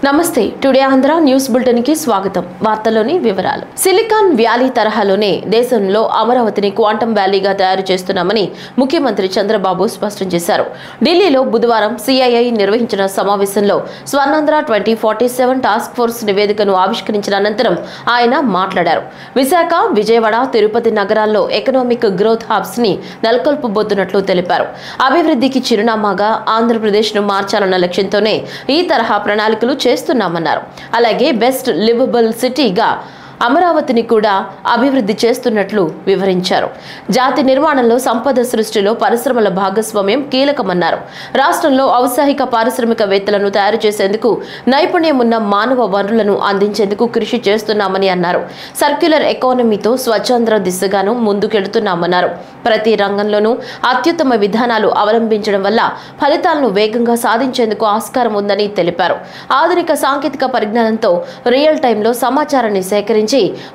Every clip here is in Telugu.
నమస్తే టుడే ఆంధ్ర న్యూస్ బులెటిన్ కి స్వాగతం. వార్తలోని వివరాలు. సిలికాన్ వ్యాలీ తరహాలోనే దేశంలో అమరావతిని క్వాంటం వ్యాలీగా తయారు చేస్తున్నామని ముఖ్యమంత్రి చంద్రబాబు స్పష్టం చేశారు. ఢిల్లీలో బుధవారం సిఐఐ నిర్వహించిన సమావేశంలో స్వర్ణాంధ్ర 2047 టాస్క్ ఫోర్స్ నివేదికను ఆవిష్కరించిన అనంతరం ఆయన మాట్లాడారు. విశాఖ, విజయవాడ, తిరుపతి నగరాల్లో ఎకనామిక్ గ్రోత్ హబ్స్ ని నెలకొల్పబోతున్నట్లు తెలిపారు. అభివృద్ధికి చిరునామాగా ఆంధ్రప్రదేశ్ ను మార్చాలన్న లక్ష్యంతోనే ఈ తరహా ప్రణాళికలు చేస్తున్నామన్నారు. అలాగే బెస్ట్ లివబుల్ సిటీగా అమరావతిని కూడా అభివృద్ధి చేస్తున్నట్లు వివరించారు. జాతి నిర్మాణంలో సంపద సృష్టిలో పరిశ్రమల భాగస్వామ్యం కీలకమన్నారు. రాష్ట్రంలో ఔత్సాహిక పారిశ్రామికవేత్తలను తయారు చేసేందుకు నైపుణ్యం ఉన్న మానవ వనరులను అందించేందుకు కృషి చేస్తున్నామని అన్నారు. సర్క్యులర్ ఎకానమీతో స్వచ్ఛంద్ర దిశగాను ముందుకెడుతున్నామన్నారు. ప్రతి రంగంలోనూ అత్యుత్తమ విధానాలు అవలంబించడం వల్ల ఫలితాలను వేగంగా సాధించేందుకు ఆస్కారం ఉందని తెలిపారు. ఆధునిక సాంకేతిక పరిజ్ఞానంతో రియల్ టైంలో సమాచారాన్ని సేకరించి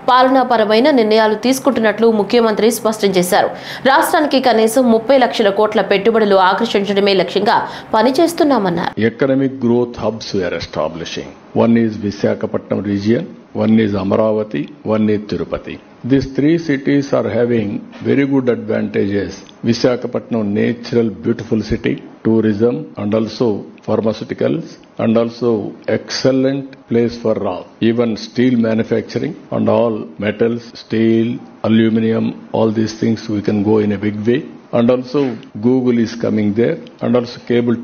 పాలనాపరమైన నిర్ణయాలు తీసుకుంటున్నట్లు ముఖ్యమంత్రి స్పష్టం చేశారు. రాష్ట్రానికి కనీసం 30 లక్షల కోట్ల పెట్టుబడులు ఆకర్షించడమే లక్ష్యంగా పనిచేస్తున్నామన్నారు. Economic growth hubs we are establishing. One is Visakhapatnam region, one is Amaravati, one is Tirupati. These three cities are having very good advantages. Visakhapatnam, natural, beautiful city, tourism, and also pharmaceuticals, and also excellent place for even steel manufacturing and all metals, steel, aluminium, all these things we can go in a big way. And also Google is coming there, and also cable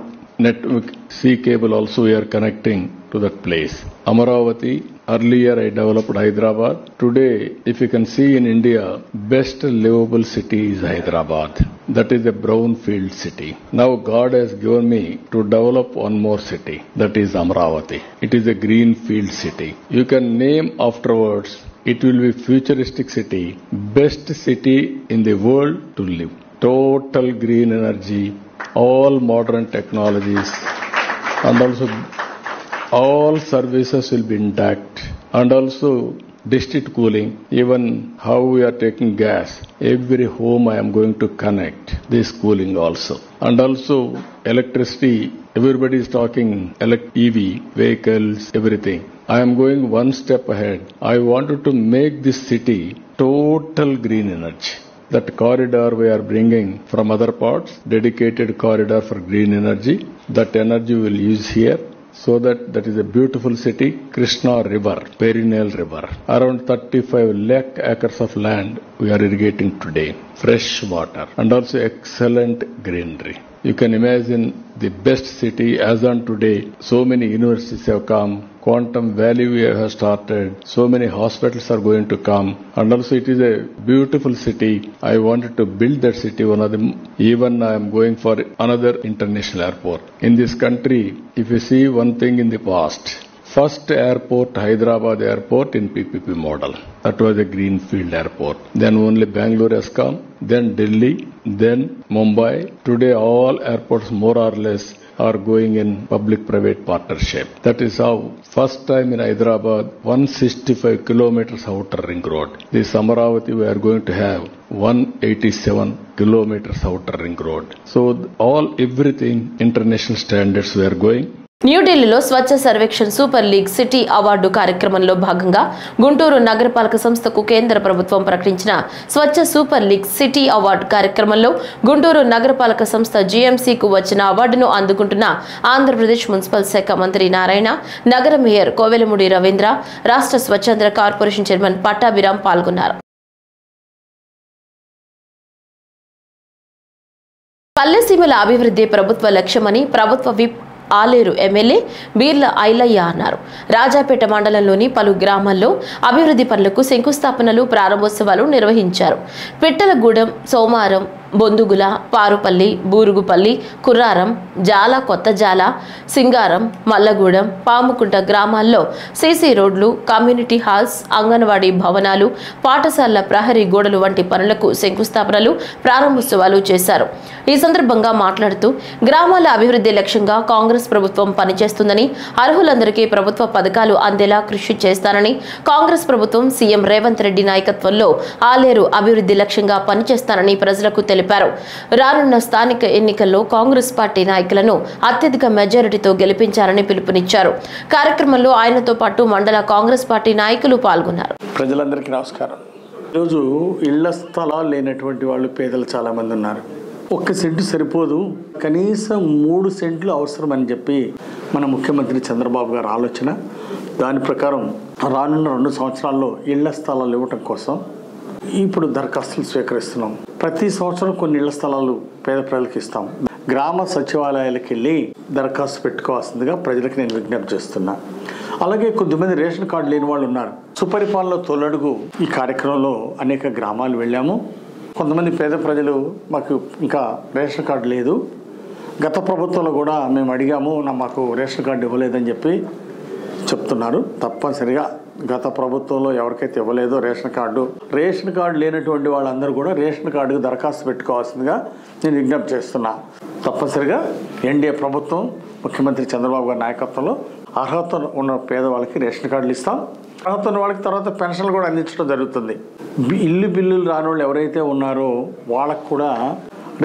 network, sea cable also we are connecting to that place. Amaravati, earlier I developed Hyderabad. Today, if you can see in India, best livable city is Hyderabad. That is a brownfield city. Now God has given me to develop one more city. That is Amaravati. It is a greenfield city. You can name afterwards. It will be futuristic city, best city in the world to live. Total green energy, all modern technologies, and also all services will be intact, and also district cooling, even how we are taking gas, every home I am going to connect this cooling also. And also electricity, everybody is talking EV vehicles, everything. I am going one step ahead. I wanted to make this city total green energy. That corridor we are bringing from other parts, dedicated corridor for green energy. That energy we will use here. So that is a beautiful city, Krishna River, perennial river. Around 35 lakh acres of land we are irrigating today. Fresh water and also excellent greenery. You can imagine the best city as on today. So many universities have come. Quantum Valley we have started. So many hospitals are going to come. And also it is a beautiful city. I wanted to build that city. Even I am going for another international airport. In this country, if you see one thing in the past, first airport, Hyderabad airport in PPP model. That was a greenfield airport. Then only Bangalore has come. Then Delhi. Then Mumbai. Today all airports more or less are going in public-private partnership. That is how first time in Hyderabad 165 kilometers outer ring road. This Amaravati we are going to have 187 kilometers outer ring road. So everything international standards we are going. న్యూఢిల్లీలో Swachh Survekshan super league city award కార్యక్రమంలో భాగంగా గుంటూరు నగరపాలక సంస్థకు కేంద్ర ప్రభుత్వం ప్రకటించిన Swachh super league city award కార్యక్రమంలో గుంటూరు నగరపాలక సంస్థ జీఎంసీకు వచ్చిన అవార్డును అందుకుంటున్న ఆంధ్రప్రదేశ్ మున్సిపల్ శాఖ మంత్రి నారాయణ, నగర మేయర్ కోవెలమూడి రవీంద్ర, రాష్ట్ర స్వచ్ఛంద్ర కార్పొరేషన్ చైర్మన్ పట్టాభిరామ్ పాల్గొన్నారు. పల్లెసీమల అభివృద్ధి ప్రభుత్వ లక్ష్యమని ప్రభుత్వ విప్ ఆలేరు ఎమ్మెల్యే బీర్ల ఐలయ్య అన్నారు. రాజాపేట మండలంలోని పలు గ్రామాల్లో అభివృద్ధి పనులకు శంకుస్థాపనలు, ప్రారంభోత్సవాలు నిర్వహించారు. పిట్టలగూడెం, సోమారం, బొందుగుల, పారుపల్లి, బూరుగుపల్లి, కుర్రారం, జాల, కొత్తజాల, సింగారం, మల్లగూడెం, పాముకుంట గ్రామాల్లో సీసీ రోడ్లు, కమ్యూనిటీ హాల్స్, అంగన్వాడీ భవనాలు, పాఠశాలల ప్రహరీ గోడలు వంటి పనులకు శంకుస్థాపనలు, ప్రారంభోత్సవాలు చేశారు. ఈ సందర్భంగా మాట్లాడుతూ గ్రామాల అభివృద్ధి లక్ష్యంగా కాంగ్రెస్ ప్రభుత్వం పనిచేస్తుందని, అర్హులందరికీ ప్రభుత్వ పథకాలు అందేలా కృషి చేస్తానని, కాంగ్రెస్ ప్రభుత్వం సీఎం రేవంత్ రెడ్డి నాయకత్వంలో ఆలేరు అభివృద్ధి లక్ష్యంగా పనిచేస్తానని ప్రజలకు తెలిపారు. రానున్న స్థానిక ఎన్నికల్లో కాంగ్రెస్ పార్టీ నాయకులను అత్యధిక మెజారిటీతో గెలిపించాలని పిలుపునిచ్చారు. కార్యక్రమంలో ఆయనతో పాటు మండల కాంగ్రెస్ పార్టీ నాయకులు పాల్గొన్నారు. ప్రజలందరికీ నమస్కారం. ఈరోజు ఇళ్ల స్థలాలు లేనటువంటి వాళ్ళు పేదలు చాలామంది ఉన్నారు. 1 సెంటు సరిపోదు, కనీసం 3 సెంట్లు అవసరమని చెప్పి మన ముఖ్యమంత్రి చంద్రబాబు గారు ఆలోచన. దాని ప్రకారం రానున్న 2 సంవత్సరాల్లో ఇళ్ల స్థలాలు ఇవ్వటం కోసం ఇప్పుడు దరఖాస్తులు స్వీకరిస్తున్నాం. ప్రతి సంవత్సరం కొన్ని ఇళ్ల స్థలాలు పేద ప్రజలకు ఇస్తాం. గ్రామ సచివాలయాలకు వెళ్ళి దరఖాస్తు పెట్టుకోవాల్సిందిగా ప్రజలకు నేను విజ్ఞప్తి చేస్తున్నా. అలాగే కొద్దిమంది రేషన్ కార్డు లేని వాళ్ళు ఉన్నారు. సుపరిపాలన తొలడుగు ఈ కార్యక్రమంలో అనేక గ్రామాలు వెళ్ళాము. కొంతమంది పేద ప్రజలు మాకు ఇంకా రేషన్ కార్డు లేదు, గత ప్రభుత్వంలో కూడా మేము అడిగాము, మాకు రేషన్ కార్డు ఇవ్వలేదని చెప్పి చెప్తున్నారు. తప్పనిసరిగా గత ప్రభుత్వంలో ఎవరికైతే ఇవ్వలేదో రేషన్ కార్డు లేనటువంటి వాళ్ళందరూ కూడా రేషన్ కార్డుకు దరఖాస్తు పెట్టుకోవాల్సిందిగా నేను విజ్ఞప్తి చేస్తున్నా. తప్పనిసరిగా ఎన్డీఏ ప్రభుత్వం ముఖ్యమంత్రి చంద్రబాబు గారి నాయకత్వంలో అర్హత ఉన్న పేదవాళ్ళకి రేషన్ కార్డులు ఇస్తాం. అర్హత ఉన్న వాళ్ళకి తర్వాత పెన్షన్లు కూడా అందించడం జరుగుతుంది. ఇల్లు బిల్లులు రాని వాళ్ళు ఎవరైతే ఉన్నారో వాళ్ళకు కూడా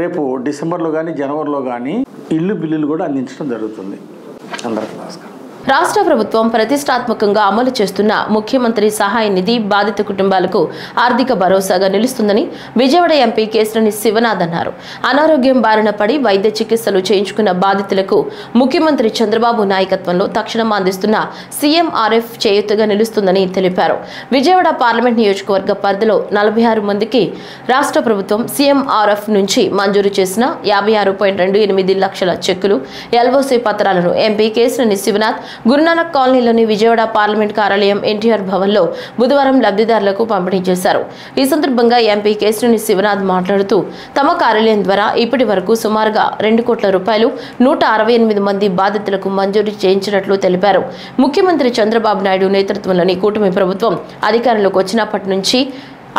రేపు డిసెంబర్లో కానీ జనవరిలో కానీ ఇల్లు బిల్లులు కూడా అందించడం జరుగుతుంది. అందరికీ నమస్కారం. రాష్ట్ర ప్రభుత్వం ప్రతిష్టాత్మకంగా అమలు చేస్తున్న ముఖ్యమంత్రి సహాయ నిధి బాధిత కుటుంబాలకు ఆర్థిక భరోసాగా నిలుస్తుందని విజయవాడ ఎంపీ కేశినేని శివనాథ్ అన్నారు. అనారోగ్యం బారిన పడి వైద్య చికిత్సలు చేయించుకున్న బాధితులకు ముఖ్యమంత్రి చంద్రబాబు నాయకత్వంలో తక్షణం అందిస్తున్న సీఎంఆర్ఎఫ్ చేయూతగా నిలుస్తుందని తెలిపారు. విజయవాడ పార్లమెంట్ నియోజకవర్గ పరిధిలో 46 మందికి రాష్ట్ర ప్రభుత్వం సీఎంఆర్ఎఫ్ నుంచి మంజూరు చేసిన 56.28 లక్షల చెక్కులు, ఎల్ఓసీ పత్రాలను ఎంపీ కేశినేని శివనాథ్ గురునానక్ కాలనీలోని విజయవాడ పార్లమెంట్ కార్యాలయం ఎన్టీఆర్ భవన్లో బుధవారం లబ్ధిదారులకు పంపిణీ చేశారు. ఈ సందర్భంగా ఎంపీ కేశినేని శివనాథ్ మాట్లాడుతూ తమ కార్యాలయం ద్వారా ఇప్పటి వరకు సుమారుగా 2 కోట్ల రూపాయలు 168 మంది బాధితులకు మంజూరు చేయించినట్లు తెలిపారు. ముఖ్యమంత్రి చంద్రబాబు నాయుడు నేతృత్వంలోని కూటమి ప్రభుత్వం అధికారంలోకి వచ్చినప్పటి నుంచి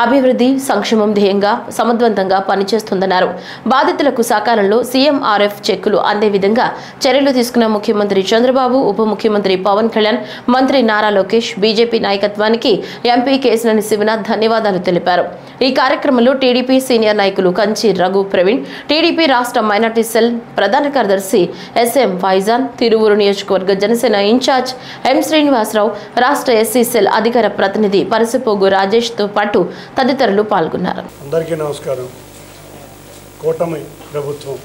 అభివృద్ధి సంక్షేమం ధ్యేయంగా సమర్థవంతంగా పనిచేస్తుందన్నారు. బాధితులకు సకాలంలో సీఎంఆర్ఎఫ్ చెక్కులు అందే విధంగా చర్యలు తీసుకున్న ముఖ్యమంత్రి చంద్రబాబు, ఉప ముఖ్యమంత్రి పవన్ కళ్యాణ్, మంత్రి నారా లోకేష్, బీజేపీ నాయకత్వానికి ఎంపీ కేశినేని శివనాథ్ ధన్యవాదాలు తెలిపారు. ఈ కార్యక్రమంలో టీడీపీ సీనియర్ నాయకులు కంచి రఘు ప్రవీణ్, టీడీపీ రాష్ట్ర మైనార్టీ సెల్ ప్రధాన కార్యదర్శి ఎస్ఎం ఫైజాన్, తిరువూరు నియోజకవర్గ జనసేన ఇన్ఛార్జ్ ఎం శ్రీనివాసరావు, రాష్ట్ర ఎస్సీ సెల్ అధికార ప్రతినిధి పరిసిపోగు రాజేష్ తో పాటు తదితరులు పాల్గొన్నారు. అందరికీ నమస్కారం. కూటమి ప్రభుత్వం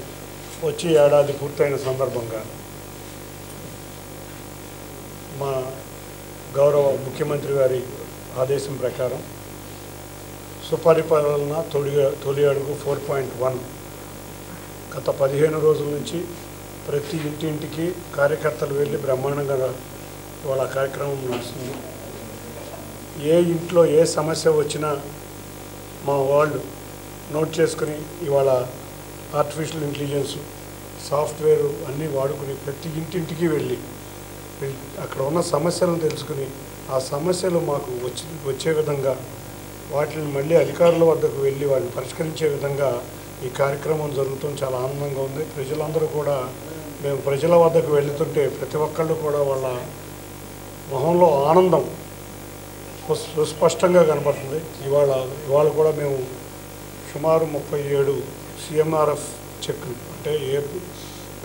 వచ్చి ఏడాది పూర్తయిన సందర్భంగా మా గౌరవ ముఖ్యమంత్రి గారి ఆదేశం ప్రకారం సుపరిపాలన తొలి అడుగు 4.1 గత 15 రోజుల నుంచి ప్రతి ఇంటింటికి కార్యకర్తలు వెళ్ళి బ్రహ్మాండంగా వాళ్ళ కార్యక్రమం నడుస్తుంది. ఏ ఇంట్లో ఏ సమస్య వచ్చినా మా వాళ్ళు నోట్ చేసుకుని ఇవాళ ఆర్టిఫిషియల్ ఇంటెలిజెన్స్ సాఫ్ట్వేర్ అన్నీ వాడుకుని ప్రతి ఇంటింటికి వెళ్ళి అక్కడ ఉన్న సమస్యలను తెలుసుకుని ఆ సమస్యలు మాకు వచ్చే విధంగా వాటిని మళ్ళీ అధికారుల వద్దకు వెళ్ళి వాటిని పరిష్కరించే విధంగా ఈ కార్యక్రమం జరుగుతుంది. చాలా ఆనందంగా ఉంది. ప్రజలందరూ కూడా మేము ప్రజల వద్దకు వెళుతుంటే ప్రతి ఒక్కళ్ళు కూడా వాళ్ళ మొహంలో ఆనందం సుస్పష్టంగా కనబడుతుంది. ఇవాళ కూడా మేము సుమారు 37 సీఎంఆర్ఎఫ్ చెక్కులు అంటే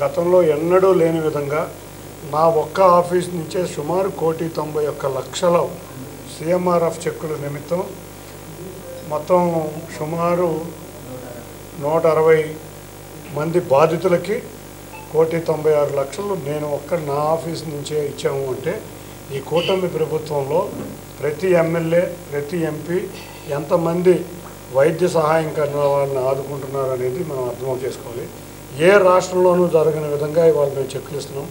గతంలో ఎన్నడూ లేని విధంగా నా ఒక్క ఆఫీస్ నుంచే సుమారు 1,91,00,000 సీఎంఆర్ఎఫ్ చెక్కుల నిమిత్తం మొత్తం సుమారు 160 మంది బాధితులకి 1,96,00,000 నేను నా ఆఫీస్ నుంచే ఇచ్చాము. అంటే ఈ కూటమి ప్రభుత్వంలో ప్రతి ఎమ్మెల్యే, ప్రతి ఎంపీ ఎంతమంది వైద్య సహాయం కన్నా వాళ్ళని ఆదుకుంటున్నారు అనేది మనం అర్థం చేసుకోవాలి. ఏ రాష్ట్రంలోనూ జరగని విధంగా ఇవాళ మేము చెక్కులు ఇస్తున్నాం.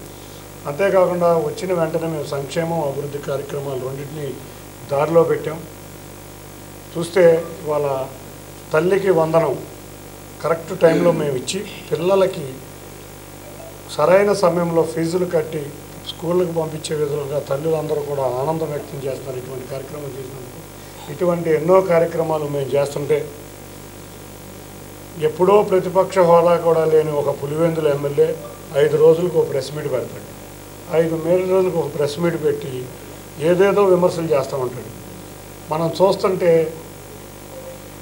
అంతేకాకుండా వచ్చిన వెంటనే మేము సంక్షేమం, అభివృద్ధి కార్యక్రమాలు రెండింటినీ దారిలో పెట్టాం. చూస్తే ఇవాళ తల్లికి వందనం కరెక్ట్ టైంలో మేము ఇచ్చి పిల్లలకి సరైన సమయంలో ఫీజులు కట్టి స్కూళ్ళకి పంపించే విధంగా తల్లులందరూ కూడా ఆనందం వ్యక్తం చేస్తున్నారు ఇటువంటి కార్యక్రమం చేసినందుకు. ఇటువంటి ఎన్నో కార్యక్రమాలు మేము చేస్తుంటే ఎప్పుడో ప్రతిపక్ష హోదా కూడా లేని ఒక పులివెందుల ఎమ్మెల్యే 5 రోజులకు ఒక ప్రెస్ మీట్ పెడతాడు. 5 రోజులకు ఒక ప్రెస్ మీట్ పెట్టి ఏదేదో విమర్శలు చేస్తూ ఉంటాడు. మనం చూస్తుంటే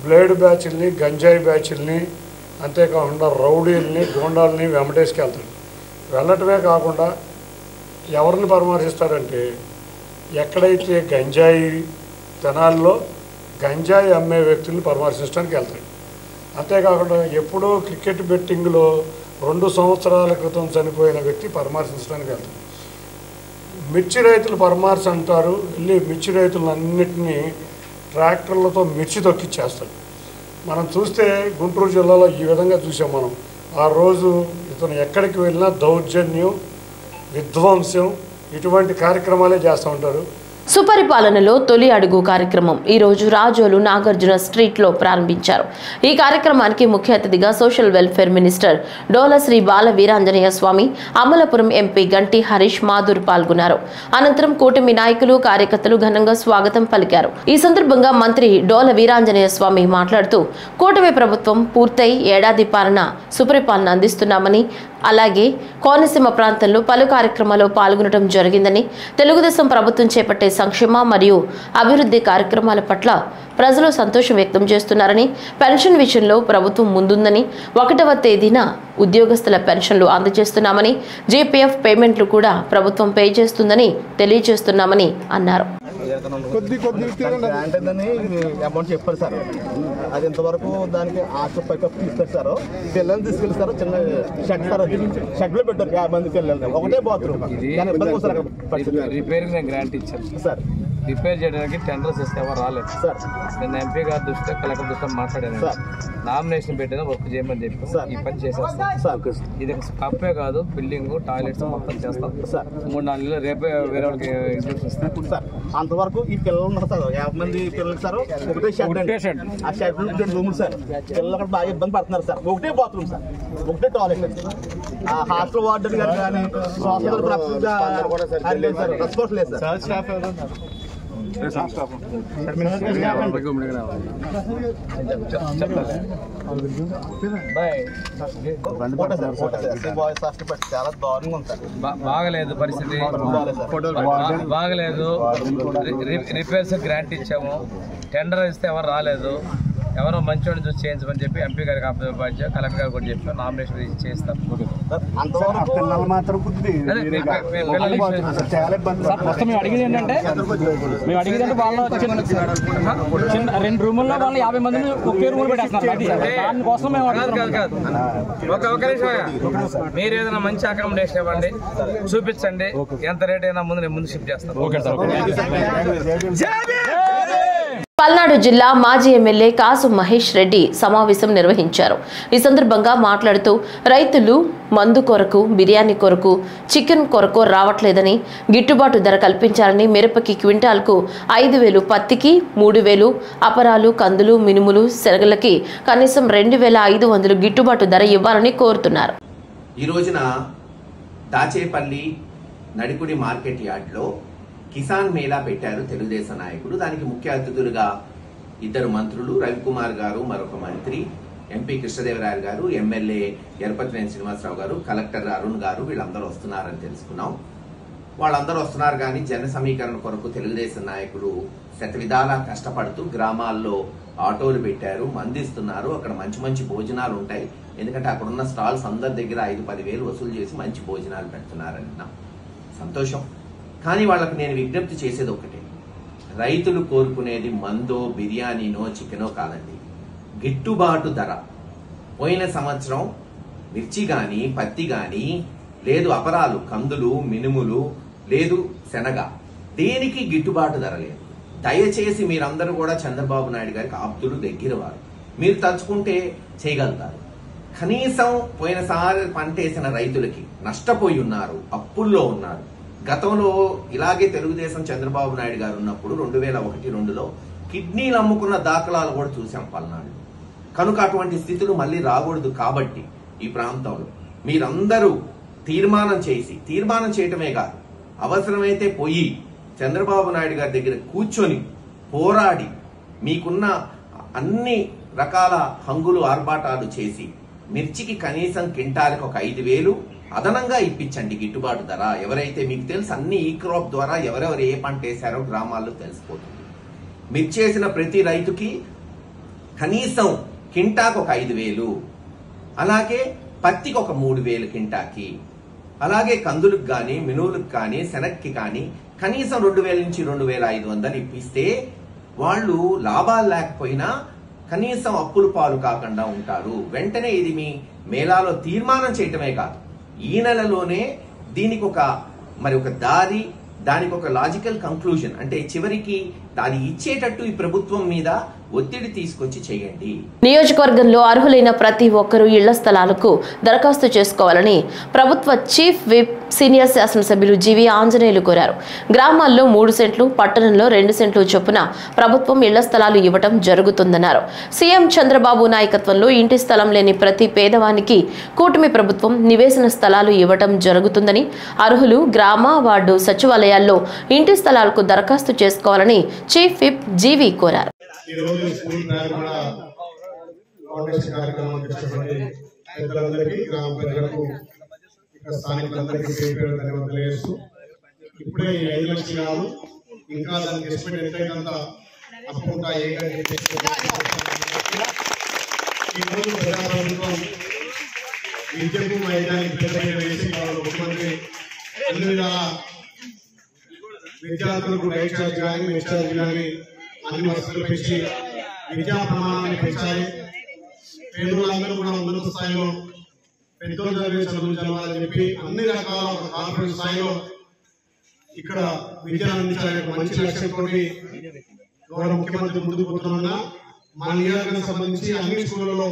బ్లేడ్ బ్యాచ్ల్ని, గంజాయి బ్యాచ్ల్ని అంతేకాకుండా రౌడీల్ని గోండాలని వెంబటేసుకెళ్తాడు. వెళ్ళటమే కాకుండా ఎవరిని పరామర్శిస్తాడంటే ఎక్కడైతే గంజాయి తెనాల్లో గంజాయి అమ్మే వ్యక్తుల్ని పరామర్శించడానికి వెళ్తాడు. అంతేకాకుండా ఎప్పుడో క్రికెట్ బెట్టింగ్లో 2 సంవత్సరాల క్రితం చనిపోయిన వ్యక్తి పరామర్శించడానికి వెళ్తాడు. మిర్చి రైతులు పరామర్శ అంటారు, వెళ్ళి మిర్చి రైతులన్నింటినీ ట్రాక్టర్లతో మిర్చి తొక్కిచ్చేస్తాడు. మనం చూస్తే గుంటూరు జిల్లాలో ఈ విధంగా చూసాం మనం. ఆ రోజు ఇతను ఎక్కడికి వెళ్ళినా దౌర్జన్యం, విధ్వంసం ఇటువంటి కార్యక్రమాలే చేస్తూ ఉంటారు. సుపరిపాలనలో తొలి అడుగు కార్యక్రమం ఈ రోజు రాజోలు నాగార్జున స్ట్రీట్లో ప్రారంభించారు. ఈ కార్యక్రమానికి ముఖ్య అతిథిగా సోషల్ వెల్ఫేర్ మినిస్టర్ డోల శ్రీ బాల వీరాంజనేయ స్వామి, అమలాపురం ఎంపీ గంటి హరీష్ మాధుర్ పాల్గొన్నారు. అనంతరం కూటమి నాయకులు, కార్యకర్తలు ఘనంగా స్వాగతం పలికారు. ఈ సందర్భంగా మంత్రి డోల వీరాంజనేయ స్వామి మాట్లాడుతూ కూటమి ప్రభుత్వం పూర్తయి ఏడాది పాలన సుపరిపాలన అందిస్తున్నామని, అలాగే కోనసీమ ప్రాంతంలో పలు కార్యక్రమాల్లో పాల్గొనడం జరిగిందని, తెలుగుదేశం ప్రభుత్వం చేపట్టే సంక్షేమ మరియు అభివృద్ధి కార్యక్రమాల పట్ల ప్రజలు సంతోషం వ్యక్తం చేస్తున్నారని, పెన్షన్ విషయంలో ప్రభుత్వం ముందుందని, 1వ తేదీన ఉద్యోగస్తుల పెన్షన్లు అందజేస్తున్నామని, జీపీఎఫ్ పేమెంట్లు కూడా ప్రభుత్వం పే చేస్తుందని తెలియజేస్తున్నామని అన్నారు. అమౌంట్ చెప్పారు సార్, అది ఇంతవరకు దానికి పైకప్పు ఇస్తారు సార్. పిల్లల్ని తీసుకెళ్తారు, చిన్న షెడ్ సార్, షెడ్ లో పెట్టారు 50 మంది పిల్లల్ని, ఒకటే బాత్రూమ్. రిపేరింగ్ గ్రాంట్ ఇచ్చారు సార్. రిపేర్ చేయడానికి టెండర్స్ ఇస్తే ఎవరు రాలేదు సార్. నేను ఎంపీ గారి దృష్టిలో, కలెక్టర్ దృష్టిలో మాట్లాడాను సార్. నామినేషన్ పెట్టిన వర్క్ చేయమని చెప్పి ఈ పని చేసేస్తాం సార్. ఇది కప్పే కాదు, బిల్డింగ్, టాయిలెట్స్ మొత్తం చేస్తాం సార్. 3-4 నెలలు రేపే వేరే వాళ్ళకి ఎగ్జిబిషన్ ఇస్తాం సార్. అంతవరకు ఈ పిల్లలు ఉన్నారు సార్, 50 మంది పిల్లలు సార్. ఒకటే షెడ్, ఆ షెడ్ 2 రూములు సార్. పిల్లలు అక్కడ బాగా ఇబ్బంది పడుతున్నారు సార్. ఒకటే బాత్రూమ్ సార్, ఒకటే టాయిలెట్. ఆ హాస్టల్ వార్డెన్ గారు కానీ రెస్పాన్స్ లేదు సార్. చాలా దారుణంగా ఉంది సార్. బాగలేదు పరిస్థితి, బాగలేదు. రిపేర్స్ గ్రాంట్ ఇచ్చాము, టెండర్ ఇస్తే ఎవరు రాలేదు. ఎవరో మంచోడిని చూసి చేయించమని చెప్పి ఎంపీ గారికి అప్పచెప్పారు, కలెక్టర్ గారు కూడా చెప్పి నామినేషన్ చేస్తాం. మేము అడిగేది ఏంటంటే వాళ్ళు 2 రూముల్లో వాళ్ళు 50 మందిని ఒకే రూమ్ పెట్టేస్తున్నారు. దానికోసం మేము కాదు ఒక నిమిషం, మీరు ఏదైనా మంచి అకామిడేషన్ ఇవ్వండి, చూపించండి, ఎంత రేట్ అయినా ముందు షిఫ్ట్ చేస్తాం. పల్నాడు జిల్లా మాజీ ఎమ్మెల్యే కాసు మహేష్ రెడ్డి సమావేశం నిర్వహించారు. ఈ సందర్భంగా మాట్లాడుతూ రైతులు మందు కొరకు, బిర్యానీ కొరకు, చికెన్ కొరకు రావట్లేదని, గిట్టుబాటు ధర కల్పించాలని, మిరపకి క్వింటాల్కు 5,000, పత్తికి 3,000, అపరాలు, కందులు, మినుములు, శనగలకి కనీసం 2,500 గిట్టుబాటు ధర ఇవ్వాలని కోరుతున్నారు. ఈ రోజున దాచేపల్లి నడికుడి మార్కెట్ యార్డ్లో కిసాన్ మేళా పెట్టారు తెలుగుదేశం నాయకుడు. దానికి ముఖ్య అతిథులుగా 2 మంత్రులు, రవికుమార్ గారు మరొక మంత్రి, ఎంపీ కృష్ణదేవరాయలు గారు, ఎమ్మెల్యే ఎరపతినేని శ్రీనివాసరావు గారు, కలెక్టర్ అరుణ్ గారు, వీళ్ళందరూ వస్తున్నారని తెలుసుకున్నాం. వాళ్ళందరూ వస్తున్నారు కానీ జన సమీకరణ కొరకు తెలుగుదేశం నాయకులు శతవిధాలా కష్టపడుతూ గ్రామాల్లో ఆటోలు పెట్టారు, మందిస్తున్నారు. అక్కడ మంచి భోజనాలు ఉంటాయి. ఎందుకంటే అక్కడున్న స్టాల్స్ అందరి దగ్గర 5-10 వేలు వసూలు చేసి మంచి భోజనాలు పెడుతున్నారంటున్నా సంతోషం. కానీ వాళ్ళకు నేను విజ్ఞప్తి చేసేది ఒకటే, రైతులు కోరుకునేది మందో, బిర్యానీనో, చికెనో కాదండి, గిట్టుబాటు ధర. పోయిన సంవత్సరం మిర్చి గాని, పత్తి గాని, లేదు అపరాలు, కందులు, మినుములు, లేదు శనగ, దేనికి గిట్టుబాటు ధర లేదు. దయచేసి మీరందరూ కూడా చంద్రబాబు నాయుడు గారికి ఆప్తులు, దగ్గర వారు, మీరు తలుచుకుంటే చేయగలుగుతారు. కనీసం పోయినసారి పంటేసిన రైతులకి నష్టపోయి ఉన్నారు, అప్పుల్లో ఉన్నారు. గతంలో ఇలాగే తెలుగుదేశం చంద్రబాబు నాయుడు గారు ఉన్నప్పుడు 2001-2లో కిడ్నీలు అమ్ముకున్న దాఖలాలు కూడా చూసాం పల్నాడు. కనుక అటువంటి స్థితులు మళ్ళీ రాకూడదు. కాబట్టి ఈ ప్రాంతంలో మీరందరూ తీర్మానం చేయటమే కాదు, అవసరమైతే పోయి చంద్రబాబు నాయుడు గారి దగ్గర కూర్చొని పోరాడి మీకున్న అన్ని రకాల హంగులు, ఆర్భాటాలు చేసి మిర్చికి కనీసం క్వింటాలకు 5,000 అదనంగా ఇప్పించండి గిట్టుబాటు ధర. ఎవరైతే మీకు తెలుసు అన్ని ఈ క్రాప్ ద్వారా ఎవరెవరు ఏ పంట వేశారో గ్రామాల్లో తెలిసిపోతుంది. మిర్చి వేసిన ప్రతి రైతుకి కనీసం క్వింటాకు 5,000 అలాగే పత్తికి ఒక 3,000 కింటాకి, అలాగే కందులకు కానీ మినువులకు కానీ శనక్కి కానీ కనీసం 2,000 నుంచి 2,500 ఇప్పిస్తే వాళ్ళు లాభాలు లేకపోయినా కనీసం అప్పుల పాలు కాకుండా ఉంటారు. వెంటనే ఇది మీ మేళాలో తీర్మానం చేయటమే కాదు, ఈ నెలలోనే దీనికి ఒక దారి, దానికి ఒక లాజికల్ కంక్లూజన్, అంటే చివరికి అది ఇచ్చేటట్టు ఈ ప్రభుత్వం మీద ఒత్తిడి తీసుకొచ్చి చేయండి. నియోజకవర్గంలో అర్హులైన ప్రతి ఒక్కరూ ఇళ్ల స్థలాలకు దరఖాస్తు చేసుకోవాలని ప్రభుత్వ చీఫ్ విప్ సీనియర్ శాసనసభ్యులు జీవి ఆంజనేయులు కోరారు. గ్రామాల్లో 3 సెంట్లు, పట్టణంలో 2 సెంట్లు చొప్పున ప్రభుత్వం ఇళ్ల స్థలాలు ఇవ్వటం జరుగుతుందన్నారు. సీఎం చంద్రబాబు నాయకత్వంలో ఇంటి స్థలం లేని ప్రతి పేదవానికి కూటమి ప్రభుత్వం నివేశన స్థలాలు ఇవ్వటం జరుగుతుందని, అర్హులు గ్రామ వార్డు సచివాలయాల్లో ఇంటి స్థలాలకు దరఖాస్తు చేసుకోవాలని చీఫ్ విప్ జీవి కోరారు. ఇప్పుడే 5 లక్షలు కాదు, ఇంకా దానికి ఎస్టిమేట్ ఎంతైనంత అప్పుగా ఈరోజు ప్రజాప్రభుత్వం విద్యకు వైద్యానికి పెద్దగా వేసి ముఖ్యమంత్రి అన్ని విధాల విద్యార్థులకు రైట్ ఛార్జ్ కానీ మెస్ ఛార్జ్ కానీ అన్ని వసతులు పెంచి విద్యా ప్రమాణాన్ని పెంచాలి. పేదలందరూ కూడా ఉన్నత స్థాయిలో పెద్దలు జరిగే చదువులు చదవాలని చెప్పి అన్ని రకాల కార్పొరేట్ స్థాయిలో ఇక్కడ విద్యను అందించాలనే మంచి లక్ష్యంతో గౌరవ ముఖ్యమంత్రి ముందుకు పోతున్నా మా నియోజకవర్గానికి సంబంధించి అన్ని స్కూళ్లలో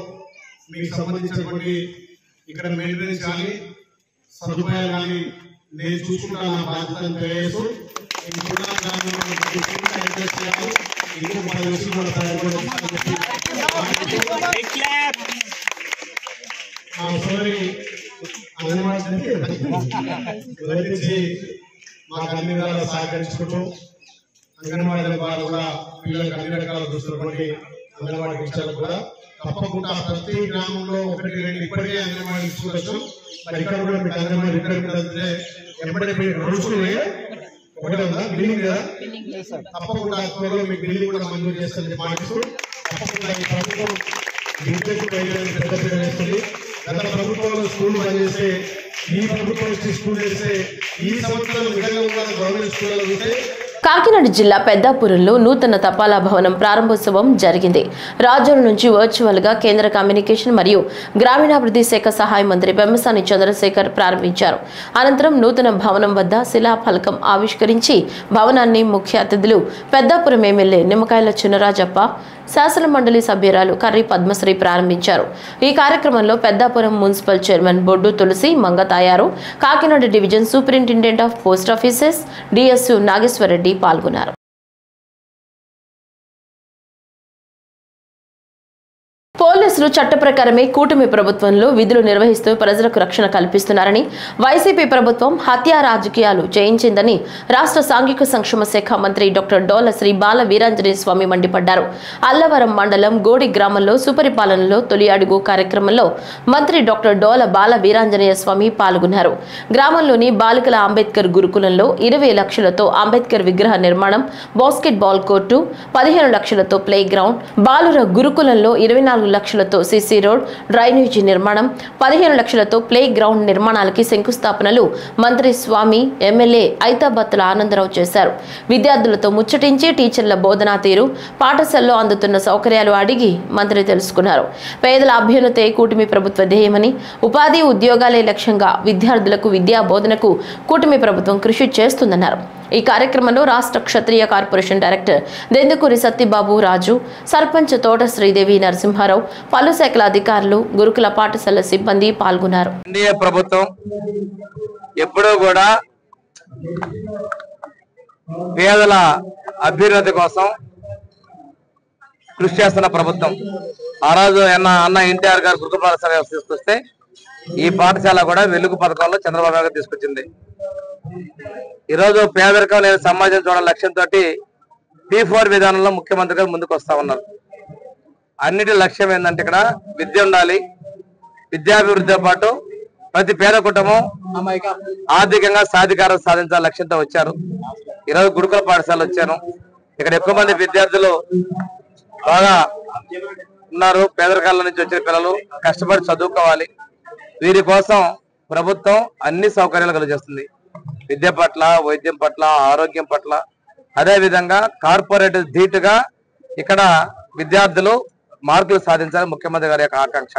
మీకు సంబంధించినటువంటి ఇక్కడ మెయింటెనెన్స్ కానీ సదుపాయాలు కానీ నేను చూసుకుంటా నా బాధ్యతను తెలియజేస్తూ మాకు అన్ని విధాలు సహకరించుకుంటూ అంగన్వాడీ వారు కూడా పిల్లలకు అన్ని రకాల చూస్తున్నటువంటి అంగన్వాడీ విషయాలు కూడా తప్పకుండా ప్రతి గ్రామంలో 1-2 ఇప్పటికే అంగన్వాడీ చూడొచ్చు. మరి ఇక్కడ కూడా మీకు అంగన్వాడీ ఎప్పటికీ నడుచుకునే ఒకటే ఉందా బిల్డింగ్ కదా, తప్పకుండా త్వరలో మీకు బిల్డింగ్ కూడా మంజూరు చేస్తుంది మాటిస్తూ తప్పకుండా ఈ ప్రభుత్వం విద్యకు పెద్ద వేస్తుంది. గత ప్రభుత్వంలో స్కూల్ పనిచేస్తే ఈ ప్రభుత్వం స్కూల్ చేస్తే ఈ సంవత్సరం విధంగా ఉన్న గవర్నమెంట్ స్కూల్లో చూస్తే కాకినాడ జిల్లా పెద్దాపురంలో నూతన తపాలా భవనం ప్రారంభోత్సవం జరిగింది. రాజోలు నుంచి వర్చువల్ గా కేంద్ర కమ్యూనికేషన్ మరియు గ్రామీణాభివృద్ధి శాఖ సహాయ మంత్రి పెమ్మసాని చంద్రశేఖర్ ప్రారంభించారు. అనంతరం నూతన భవనం వద్ద శిలాఫలకం ఆవిష్కరించి భవనాన్ని ముఖ్య అతిథులు పెద్దాపురం ఎమ్మెల్యే నిమ్మకాయల చినరాజప్ప, శాసన మండలి సభ్యురాలు కర్రీ పద్మశ్రీ ప్రారంభించారు. ఈ కార్యక్రమంలో Peddapuram municipal chairman Boddu Tulasi Mangatayaru, Kakinada division superintendent of post offices DSU Nageswara Reddy పాల్గొన్నారు. పోలీసులు చట్ట ప్రకారమే కూటమి ప్రభుత్వంలో విధులు నిర్వహిస్తూ ప్రజలకు రక్షణ కల్పిస్తున్నారని, వైసీపీ ప్రభుత్వం హత్యా రాజకీయాలు చేయించిందని రాష్ట్ర సాంఘిక సంక్షేమ శాఖ మంత్రి డాక్టర్ డోల శ్రీ బాల వీరాంజనేయ స్వామి మండిపడ్డారు. అల్లవరం మండలం గోడి గ్రామంలో సుపరిపాలనలో తొలి అడుగు కార్యక్రమంలో మంత్రి డాక్టర్ డోల బాల వీరాంజనేయ స్వామి పాల్గొన్నారు. గ్రామంలోని బాలికల అంబేద్కర్ గురుకులంలో 20 లక్షలతో అంబేద్కర్ విగ్రహ నిర్మాణం, బాస్కెట్ బాల్ కోర్టు, 15 లక్షలతో ప్లే గ్రౌండ్, బాలుర గురుకులంలో 24 లక్షలతో సిసి రోడ్, డ్రైనేజీ నిర్మాణం, 15 లక్షలతో ప్లే గ్రౌండ్ నిర్మాణాలకి శంకుస్థాపనలు మంత్రి స్వామి, ఎమ్మెల్యే ఐతాబత్తుల ఆనందరావు చేశారు. విద్యార్థులతో ముచ్చటించి టీచర్ల బోధనా తీరు, పాఠశాలలో అందుతున్న సౌకర్యాలు అడిగి మంత్రి తెలుసుకున్నారు. పేదల అభ్యున్నతే కూటమి ప్రభుత్వ ధ్యేయమని, ఉపాధి ఉద్యోగాలే లక్ష్యంగా విద్యార్థులకు విద్యా బోధనకు కూటమి ప్రభుత్వం కృషి చేస్తుందన్నారు. ఈ కార్యక్రమంలో రాష్ట్ర క్షత్రియ కార్పొరేషన్ డైరెక్టర్ దెందుకూరి సత్యబాబు రాజు, సర్పంచ్ తోట శ్రీదేవి నరసింహారావు, పలు శాఖల అధికారులు, గురుకుల పాఠశాల సిబ్బంది పాల్గొన్నారు. ఎన్డీఏ ప్రభుత్వం ఎప్పుడూ కూడా పేదల అభ్యున్నతి కోసం కృషి చేస్తున్న ప్రభుత్వం. ఆ రోజు అన్న ఎన్టీఆర్ గారు గురుకుల పాఠశాల తీసుకొస్తే ఈ పాఠశాల కూడా వెలుగు పథకంలో చంద్రబాబు గారు తీసుకొచ్చింది. ఈరోజు పేదరికం లేని సమాజం చూడాల లక్ష్యంతో P4 విధానంలో ముఖ్యమంత్రి గారు ముందుకు వస్తా ఉన్నారు. అన్నిటి లక్ష్యం ఏంటంటే ఇక్కడ విద్య ఉండాలి, విద్యాభివృద్ధితో పాటు ప్రతి పేద కుటుంబం ఆర్థికంగా సాధికారం సాధించాల లక్ష్యంతో వచ్చారు. ఈరోజు గురుకుల పాఠశాల వచ్చాను. ఇక్కడ ఎక్కువ మంది విద్యార్థులు బాగా ఉన్నారు, పేదరికాల నుంచి వచ్చిన పిల్లలు కష్టపడి చదువుకోవాలి. వీరి కోసం ప్రభుత్వం అన్ని సౌకర్యాలు కలుగజేస్తుంది. విద్య పట్ల, వైద్యం పట్ల, ఆరోగ్యం పట్ల, అదే విధంగా కార్పొరేట్ ధీటుగా ఇక్కడ విద్యార్థులు మార్కులు సాధించాలని ముఖ్యమంత్రి గారి యొక్క ఆకాంక్ష.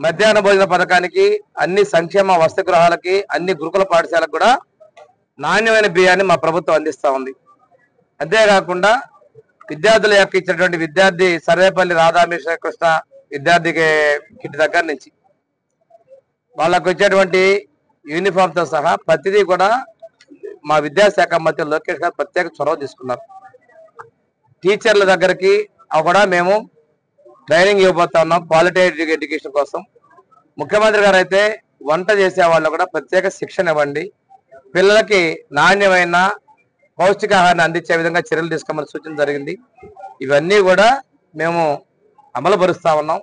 మధ్యాహ్న భోజన పథకానికి, అన్ని సంక్షేమ వసతి గృహాలకి, అన్ని గురుకుల పాఠశాలకు కూడా నాణ్యమైన బియ్యాన్ని మా ప్రభుత్వం అందిస్తా ఉంది. అంతేకాకుండా విద్యార్థుల యొక్క ఇచ్చినటువంటి విద్యార్థి సర్వేపల్లి రాధాకృష్ణ కృష్ణ విద్యార్థి కిట్ దగ్గర నుంచి వాళ్ళకు వచ్చేటువంటి యూనిఫామ్ తో సహా ప్రతిదీ కూడా మా విద్యాశాఖ మంత్రి లోకేష్ గారు ప్రత్యేక చొరవ తీసుకున్నారు. టీచర్ల దగ్గరికి కూడా మేము ట్రైనింగ్ ఇవ్వబోతా ఉన్నాం క్వాలిటేటివ్ ఎడ్యుకేషన్ కోసం. ముఖ్యమంత్రి గారు అయితే వంట చేసే వాళ్ళు కూడా ప్రత్యేక శిక్షణ ఇవ్వండి, పిల్లలకి నాణ్యమైన పౌష్టికాహారాన్ని అందించే విధంగా చర్యలు తీసుకోమని సూచన జరిగింది. ఇవన్నీ కూడా మేము అమలు పరుస్తా ఉన్నాం.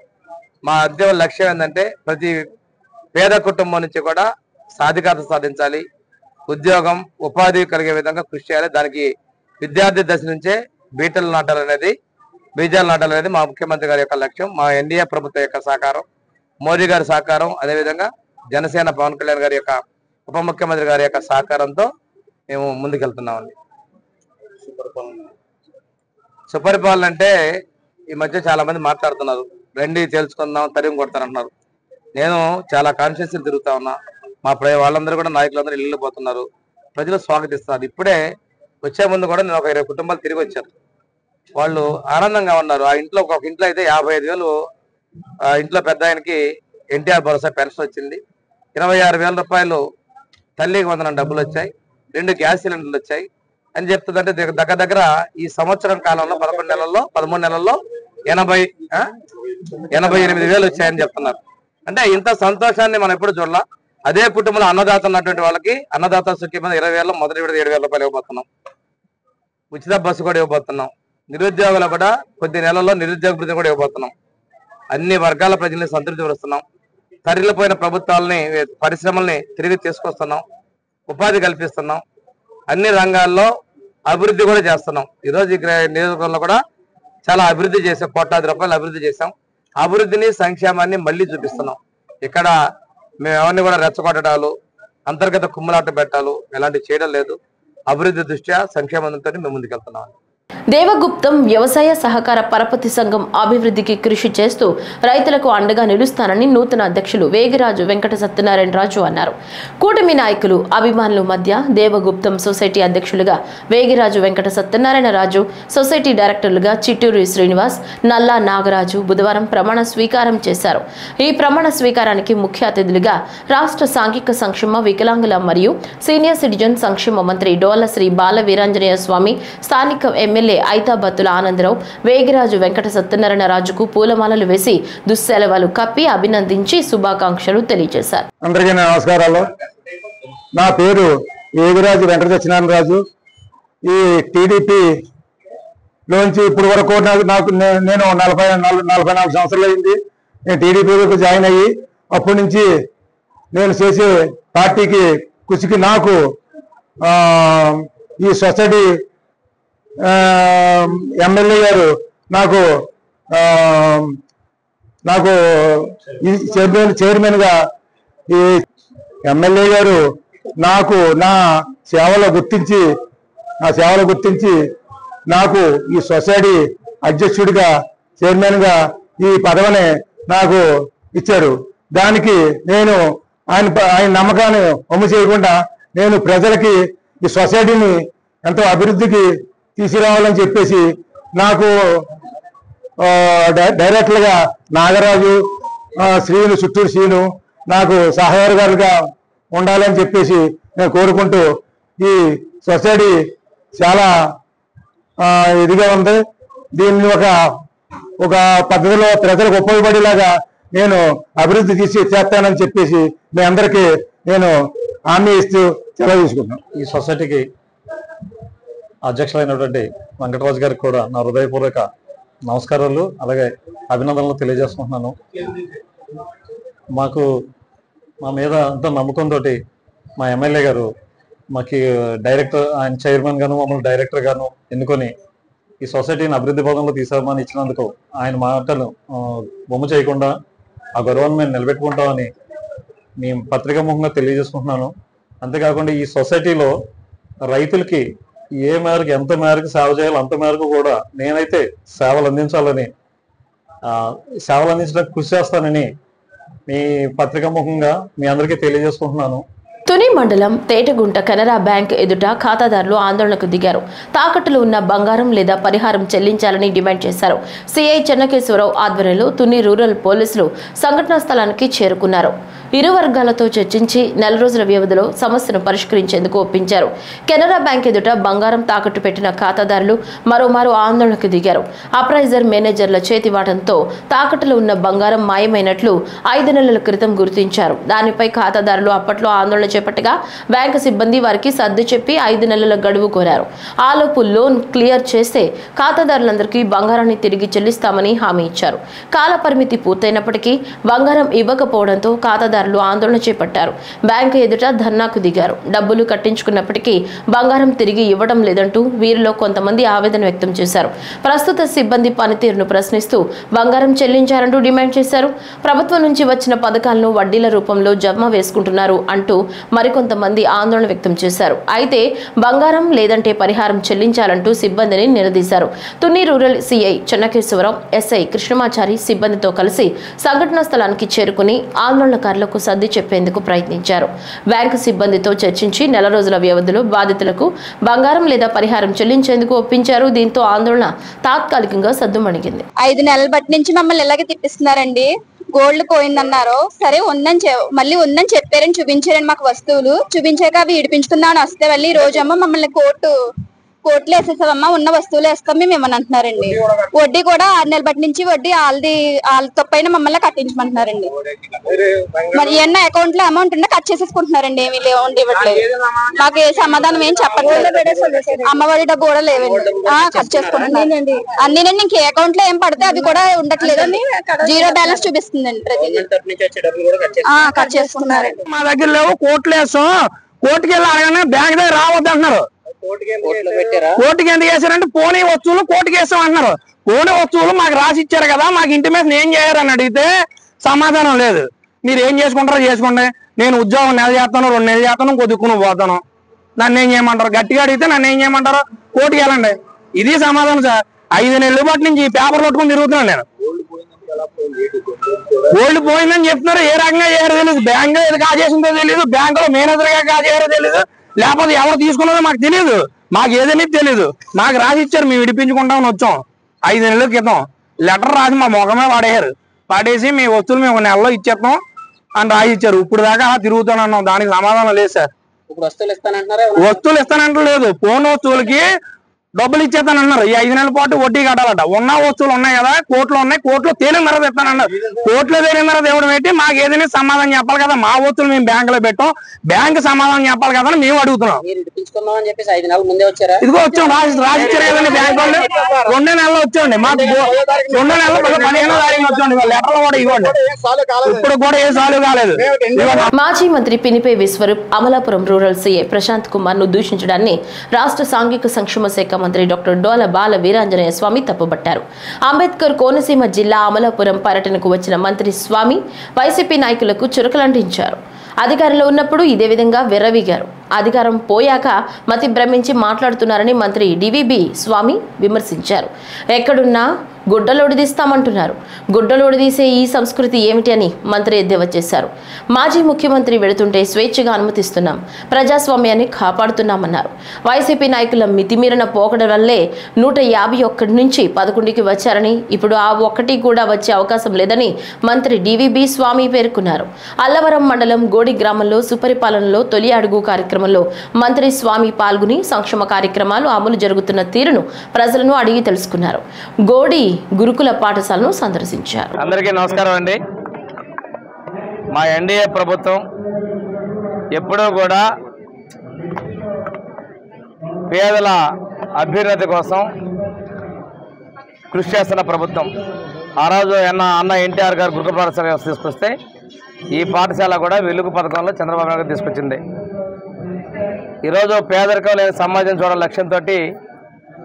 మా ఉద్యమ లక్ష్యం ఏంటంటే ప్రతి పేద కుటుంబం నుంచి కూడా సాధికారత సాధించాలి, ఉద్యోగం ఉపాధి కలిగే విధంగా కృషి చేయాలి. దానికి విద్యార్థి దశ నుంచే బీజాలు నాటాలనేది మా ముఖ్యమంత్రి గారి యొక్క లక్ష్యం. మా ఎన్డీఏ ప్రభుత్వం యొక్క సహకారం, మోదీ గారి సహకారం, అదేవిధంగా జనసేన పవన్ కళ్యాణ్ గారి యొక్క ఉప ముఖ్యమంత్రి గారి యొక్క సహకారంతో మేము ముందుకెళ్తున్నామండి. సుపరిపాలన అంటే ఈ మధ్య చాలా మంది మాట్లాడుతున్నారు, రండి తెలుసుకుందాం, తరిమి కొడతారంటున్నారు. నేను చాలా కాన్షియస్ తిరుగుతా ఉన్నా. మా వాళ్ళందరూ కూడా నాయకులందరూ ఇల్లు పోతున్నారు, ప్రజలు స్వాగతిస్తున్నారు. ఇప్పుడే వచ్చే ముందు కూడా నేను ఒక 20 కుటుంబాలు తిరిగి వచ్చారు. వాళ్ళు ఆనందంగా ఉన్నారు. ఆ ఇంట్లో ఒక ఇంట్లో అయితే 55,000 ఇంట్లో పెద్ద ఆయనకి ఎన్టీఆర్ భరోసా పెన్షన్ వచ్చింది, 26,000 రూపాయలు తల్లికి వందనం డబ్బులు వచ్చాయి, 2 గ్యాస్ సిలిండర్లు వచ్చాయి అని చెప్తుందంటే దగ్గర ఈ సంవత్సరం కాలంలో 13 నెలల్లో 88,000 వచ్చాయని చెప్తున్నారు. అంటే ఇంత సంతోషాన్ని మనం ఎప్పుడు చూడాల. అదే కుటుంబంలో అన్నదాత ఉన్నటువంటి వాళ్ళకి అన్నదాత సుఖీ మీద 20,000 మొదటి 7,000 రూపాయలు ఇవ్వబోతున్నాం. ఉచిత బస్సు కూడా ఇవ్వబోతున్నాం. నిరుద్యోగులు కూడా కొద్ది నెలల్లో నిరుద్యోగ భృతి కూడా ఇవ్వబోతున్నాం. అన్ని వర్గాల ప్రజల్ని సంతృప్తి పరుస్తున్నాం. తరలిపోయిన ప్రభుత్వాలని, పరిశ్రమల్ని తిరిగి తీసుకొస్తున్నాం, ఉపాధి కల్పిస్తున్నాం, అన్ని రంగాల్లో అభివృద్ధి కూడా చేస్తున్నాం. ఈరోజు ఈ నియోజకవర్గంలో కూడా చాలా అభివృద్ధి చేసాం, 1 కోట్ల రూపాయలు అభివృద్ధి చేసాం. అభివృద్ధిని, సంక్షేమాన్ని మళ్ళీ చూపిస్తున్నాం. ఇక్కడ మేము ఎవరిని కూడా రెచ్చగొట్టడాలు, అంతర్గత కుమ్ములాట పెట్టాలు ఎలాంటి చేయడం లేదు. అభివృద్ధి దృష్ట్యా సంక్షేమంతో మేము ముందుకెళ్తున్నాం. దేవగుప్తం వ్యవసాయ సహకార పరపతి సంఘం అభివృద్ధికి కృషి చేస్తూ రైతులకు అండగా నిలుస్తానని నూతన అధ్యక్షులు వేగిరాజు వెంకట సత్యనారాయణ రాజు అన్నారు. కూటమి నాయకులు, అభిమానుల మధ్య దేవగుప్తం సొసైటీ అధ్యక్షులుగా వేగిరాజు వెంకట సత్యనారాయణ రాజు, సొసైటీ డైరెక్టర్లుగా చిట్టూరి శ్రీనివాస్, నల్లా నాగరాజు బుధవారం ప్రమాణ స్వీకారం చేశారు. ఈ ప్రమాణ స్వీకారానికి ముఖ్య అతిథులుగా రాష్ట్ర సాంఘిక సంక్షేమ, వికలాంగుల మరియు సీనియర్ సిటిజన్ సంక్షేమ మంత్రి డోల శ్రీ బాల వీరాంజనేయ స్వామి, స్థానిక ఎమ్మెల్యే ఐతాబత్తుల ఆనందరావు వేగిరాజు వెంకట సత్యనారాయణ రాజుకు పూలమాలలు వేసి దుస్సెలవాలు కప్పి అభినందించి శుభాకాంక్షలు తెలియజేశారు. అందరికీ నమస్కారాలు. నా పేరు వేగిరాజు వెంకట సత్యనారాయణ రాజు. ఈ టీడీపీ లోంచి ఇప్పుడు వరకు నేను 44 సంవత్సరాలు అయింది. నేను టీడీపీలోకి జాయిన్ అయ్యి అప్పటి నుంచి నేను చేసే పార్టీకి కృషికి నాకు ఈ సొసైటీ ఎమ్మెల్యే గారు నాకు చైర్మన్ గా ఈ ఎమ్మెల్యే గారు నాకు నా సేవలు గుర్తించి నాకు ఈ సొసైటీ అధ్యక్షుడిగా, చైర్మన్ గా ఈ పదవిని నాకు ఇచ్చారు. దానికి నేను ఆయన నమ్మకాన్ని వమ్ము చేయకుండా నేను ప్రజలకి ఈ సొసైటీని ఎంతో అభివృద్ధికి తీసుకురావాలని చెప్పేసి నాకు డైరెక్టర్గా నాగరాజు, చిట్టూరు శ్రీను నాకు సహకారులుగా ఉండాలని చెప్పేసి నేను కోరుకుంటూ ఈ సొసైటీ చాలా ఇదిగా ఉంది. దీన్ని ఒక పద్ధతిలో ప్రజలకు ఉపయోగపడేలాగా నేను అభివృద్ధి చేస్తానని చెప్పేసి మీ అందరికీ నేను హామీ ఇస్తూ సెలవు తీసుకుంటున్నాను. ఈ సొసైటీకి అధ్యక్షులైనటువంటి వెంకటరాజు గారికి కూడా నా హృదయపూర్వక నమస్కారాలు, అలాగే అభినందనలు తెలియజేసుకుంటున్నాను. మా మీద ఎంతో నమ్మకంతో మా ఎమ్మెల్యే గారు మాకు డైరెక్టర్, ఆయన చైర్మన్ గాను మమ్మల్ని డైరెక్టర్ గాను ఎన్నుకొని ఈ సొసైటీని అభివృద్ధి పదంలో తీసామని ఇచ్చినందుకు ఆయన మాటలు బొమ్మ చేయకుండా ఆ గౌరవాన్ని మేము నిలబెట్టుకుంటామని మేము పత్రికా ముఖంగా తెలియజేసుకుంటున్నాను. అంతేకాకుండా ఈ సొసైటీలో రైతులకి ఏ మేరకు ఎంత మేరకు సేవ చేయాలో అంత మేరకు కూడా నేనైతే సేవలు అందించాలని సేవలు అందించడానికి కృషి చేస్తానని మీ పత్రికా ముఖంగా మీ అందరికీ తెలియజేసుకుంటున్నాను. తుని మండలం తేటగుంట కెనరా బ్యాంక్ ఎదుట ఖాతాదారులు ఆందోళనకు దిగారు. తాకట్టులో ఉన్న బంగారం లేదా పరిహారం చెల్లించాలని డిమాండ్ చేశారు. సిఐ చెన్నకేశ్వరరావు ఆధ్వర్యంలో తుని రూరల్ పోలీసులు సంఘటనా స్థలానికి చేరుకున్నారు. ఇరు వర్గాలతో చర్చించి నెల రోజుల వ్యవధిలో సమస్యను పరిష్కరించేందుకు ఒప్పించారు. కెనరా బ్యాంక్ ఎదుట బంగారం తాకట్టు పెట్టిన ఖాతాదారులు మరోమారు ఆందోళనకు దిగారు. అప్రైజర్ మేనేజర్ల చేతివాటంతో తాకట్టులో ఉన్న బంగారం మాయమైనట్లు 5 నెలల క్రితం గుర్తించారు. దానిపై ఖాతాదారులు అప్పట్లో ఆందోళన చేపట్టగా బ్యాంకు సిబ్బంది వారికి సర్ది చెప్పి 5 నెలల గడువు కోరారు. ఆలోపు లోన్ క్లియర్ చేస్తే ఖాతాదారులందరికీ బంగారాన్ని తిరిగి చెల్లిస్తామని హామీ ఇచ్చారు. కాల పరిమితి పూర్తయినప్పటికీ బంగారం ఇవ్వకపోవడంతో ఖాతాదారులు ఆందోళన చేపట్టారు. బ్యాంకు ఎదుట ధర్నాకు దిగారు. డబ్బులు కట్టించుకున్నప్పటికీ బంగారం తిరిగి ఇవ్వడం లేదంటూ వీరిలో కొంతమంది ఆవేదన వ్యక్తం చేశారు. ప్రస్తుత సిబ్బంది పనితీరును ప్రశ్నిస్తూ బంగారం చెల్లించారంటూ డిమాండ్ చేశారు. ప్రభుత్వం నుంచి వచ్చిన పథకాలను వడ్డీల రూపంలో జమ వేసుకుంటున్నారు అంటూ మరికొంతమంది ఆందోళన వ్యక్తం చేశారు. అయితే బంగారం లేదంటే పరిహారం చెల్లించాలంటూ సిబ్బందిని నిలదీశారు. Tuni rural CI Chennakeswara Rao, SI Krishnamachari సిబ్బందితో కలిసి సంఘటనా స్థలానికి చేరుకుని ఆందోళనకారులకు సర్ది చెప్పేందుకు ప్రయత్నించారు. బ్యాంకు సిబ్బందితో చర్చించి నెల రోజుల వ్యవధిలో బాధితులకు బంగారం లేదా పరిహారం చెల్లించేందుకు ఒప్పించారు. దీంతో ఆందోళన తాత్కాలికంగా సద్దుమణిగింది. 5 నెలల బట్టి నుంచి మమ్మల్ని ఇలాగే తిప్పిస్తున్నారండి. గోల్డ్ పోయిందన్నారు, సరే మళ్ళీ ఉందని చెప్పారని చూపించారండి. మాకు వస్తువులు చూపించాక అవి ఇడిపించుకుందామని వస్తే మళ్ళీ ఈ రోజేమో మమ్మల్ని కోర్టులో వేసేసామమ్మా, ఉన్న వస్తువులు వేస్తాం మేము ఏమని అంటున్నారండి. వడ్డీ కూడా 6 నెలల బట్టి నుంచి వడ్డీ వాళ్ళ తప్పైన మమ్మల్ని కట్టించమంటున్నారండి. మరి ఏమన్నా అకౌంట్ లో అమౌంట్ ఉన్నా కట్ చేసేసుకుంటున్నారండి. ఏమి లేవండి, ఇవ్వట్లేదు. మాకు ఏ సమాధానం ఏం చెప్పట్లేదు. అమ్మఒడి డబ్బు కూడా లేవండి, కట్ చేసుకుంటున్నారండి. అన్నినండి ఇంకే అకౌంట్ లో ఏం పడితే అది కూడా ఉండట్లేదు, జీరో బ్యాలెన్స్ చూపిస్తుందండి. కట్ చేసుకున్నారండి. మా దగ్గర లేవు, కోర్టులు వేస్తాం, కోర్టుకి వెళ్ళి అడగనే బ్యాంక్ దగ్గర రావద్దు అంటున్నారు. కోర్టుకి ఎందుకు వేసారంటే పోనీ వస్తువులు కోర్టుకి వేస్తాం అంటున్నారు. పోనీ వస్తువులు మాకు రాసి ఇచ్చారు కదా, మాకు ఇంటిమేషన్ ఏం చేయారని అడిగితే సమాధానం లేదు. మీరు ఏం చేసుకుంటారో చేసుకోండి, నేను ఉద్యోగం నెల చేస్తాను, 2 నెలలు చేస్తాను, కొద్దిక్కుని పోతాను, నన్ను ఏం చేయమంటారు? గట్టిగా అడిగితే నన్ను ఏం చేయమంటారు? కోర్టుకి వెళ్ళండి. ఇది సమాధానం సార్. 5 నెలల బట్టి నుంచి ఈ పేపర్ పట్టుకుని తిరుగుతున్నాను నేను. గోల్డ్ పోయిందని చెప్తున్నారు, ఏ రకంగా చేయరో తెలియదు, బ్యాంక్ ఏది కాజేసిందో తెలియదు, బ్యాంకులో మేనేజర్ గా కాజేయారో తెలియదు, లేకపోతే ఎవరు తీసుకున్నారో మాకు తెలియదు. మాకు ఏదైనా తెలియదు. మాకు రాసి ఇచ్చారు, మేము విడిపించుకుంటామని వచ్చాం. 5 నెలల క్రితం లెటర్ రాసి మా ముఖమే వాడేయారు. పాడేసి మీ వస్తువులు మేము 1 నెలలో ఇచ్చేస్తాం అని రాసి ఇచ్చారు. ఇప్పుడు దాకా అలా తిరుగుతానన్నాం, దానికి సమాధానం లేదు సార్. వస్తువులు ఇస్తానంటలేదు, ఫోన్ వస్తువులకి డబ్బులు ఇచ్చేస్తానన్నారు. ఈ 5 నెలల పాటు వడ్డీ కట్టాలట. ఉన్న వస్తువులు ఉన్నాయి కదా, కోర్టులో ఉన్నాయి, కోర్టులో తేలిన తర్వాత ఇస్తానన్నారు. కోర్టులో తేలిన తర్వాత ఇవ్వడం ఏంటి? మాకు ఏదైనా సమాధానం చెప్పాలి కదా. మా వస్తువులు మేము బ్యాంకులో పెట్టాం, బ్యాంక్ సమాధానం చెప్పాలి కదా అని మేము అడుగుతున్నాం. ఇదిగో వచ్చాం, రాసిచ్చారు కదండి బ్యాంక్ వాళ్ళు. 2 నెలలు వచ్చండి, మాకు 2 నెలలు 15వ తారీఖు వచ్చండి. లెటర్లు కూడా ఇవ్వండి, ఇప్పుడు కూడా ఏ సాల్వ్ కాలేదు. మాజీ మంత్రి పినిపే విశ్వరూప్ అమలాపురం రూరల్ సీఏ ప్రశాంత్ కుమార్ ను దూషించడాన్ని రాష్ట్ర సాంఘిక సంక్షేమ శాఖ మంత్రి డాక్టర్ డోల బాల వీరాంజనేయ స్వామి తప్పుబట్టారు. అంబేద్కర్ కోనసీమ జిల్లా అమలాపురం పర్యటనకు వచ్చిన మంత్రి స్వామి వైసీపీ నాయకులకు చురకలంటించారు. అధికారంలో ఉన్నప్పుడు ఇదే విధంగా విర్రవీగారు. అధికారం పోయాక మతి భ్రమించి మాట్లాడుతున్నారని మంత్రి డివిబి స్వామి విమర్శించారు. ఎక్కడున్నా గుడ్డలోడిదీస్తామంటున్నారు. గుడ్డలోడిదీసే ఈ సంస్కృతి ఏమిటి అని మంత్రి ఎద్దేవా చేశారు. మాజీ ముఖ్యమంత్రి వెళుతుంటే స్వేచ్ఛగా అనుమతిస్తున్నాం, ప్రజాస్వామ్యాన్ని కాపాడుతున్నామన్నారు. వైసీపీ నాయకుల మితిమీరిన పోకడ వల్లే 151 నుంచి 11కి వచ్చారని, ఇప్పుడు ఆ 1 కూడా వచ్చే అవకాశం లేదని మంత్రి డివిబి స్వామి పేర్కొన్నారు. అల్లవరం మండలం గోడి గ్రామంలో సుపరిపాలనలో తొలి అడుగు కార్యక్రమంలో మంత్రి స్వామి పాల్గొని సంక్షేమ కార్యక్రమాలు అమలు జరుగుతున్న తీరును ప్రజలను అడిగి తెలుసుకున్నారు. గోడి గురుకుల పాఠశాలను సందర్శించారు. అందరికీ నమస్కారం అండి. మా ఎన్డీఏ ప్రభుత్వం ఎప్పుడూ కూడా పేదల అభ్యున్నతి కోసం కృషి చేస్తున్న ప్రభుత్వం. ఆ రోజు అన్న ఎన్టీఆర్ గారు గురుకుల పాఠశాల వ్యవస్థ తీసుకొస్తే ఈ పాఠశాల కూడా వెలుగు పథకంలో చంద్రబాబు నాయుడు తీసుకొచ్చింది. ఈరోజు పేదరికం లేని సమాజం చూడాల లక్ష్యంతో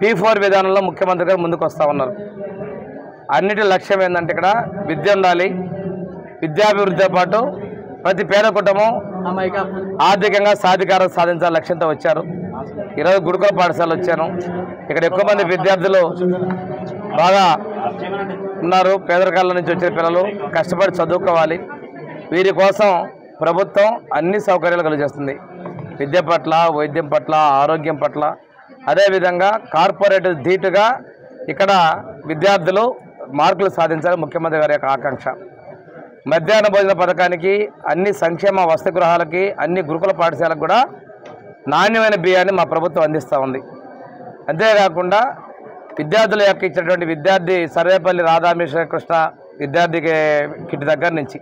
P4 విధానంలో ముఖ్యమంత్రి గారు ముందుకు వస్తూ ఉన్నారు. అన్నిటి లక్ష్యం ఏంటంటే ఇక్కడ విద్య ఉండాలి, విద్యాభివృద్ధితో పాటు ప్రతి పేద కుటుంబం ఆర్థికంగా సాధికారం సాధించాల లక్ష్యంతో వచ్చారు. ఈరోజు గురుకుల పాఠశాల వచ్చాను. ఇక్కడ ఎక్కువ మంది విద్యార్థులు బాగా ఉన్నారు. పేదరికాల నుంచి వచ్చిన పిల్లలు కష్టపడి చదువుకోవాలి. వీరి కోసం ప్రభుత్వం అన్ని సౌకర్యాలు కలిగజేస్తుంది. విద్య పట్ల, వైద్యం పట్ల, ఆరోగ్యం పట్ల, అదేవిధంగా కార్పొరేట్ ధీటుగా ఇక్కడ విద్యార్థులు మార్కులు సాధించాలి ముఖ్యమంత్రి గారి యొక్క ఆకాంక్ష. మధ్యాహ్న భోజన పథకానికి, అన్ని సంక్షేమ వసతి గృహాలకి, అన్ని గురుకుల పాఠశాలకు కూడా నాణ్యమైన బియ్యాన్ని మా ప్రభుత్వం అందిస్తూ ఉంది. అంతేకాకుండా విద్యార్థుల యొక్క ఇచ్చినటువంటి విద్యార్థి సర్వేపల్లి రాధాకృష్ణ కృష్ణ విద్యార్థి కిట్ దగ్గర నుంచి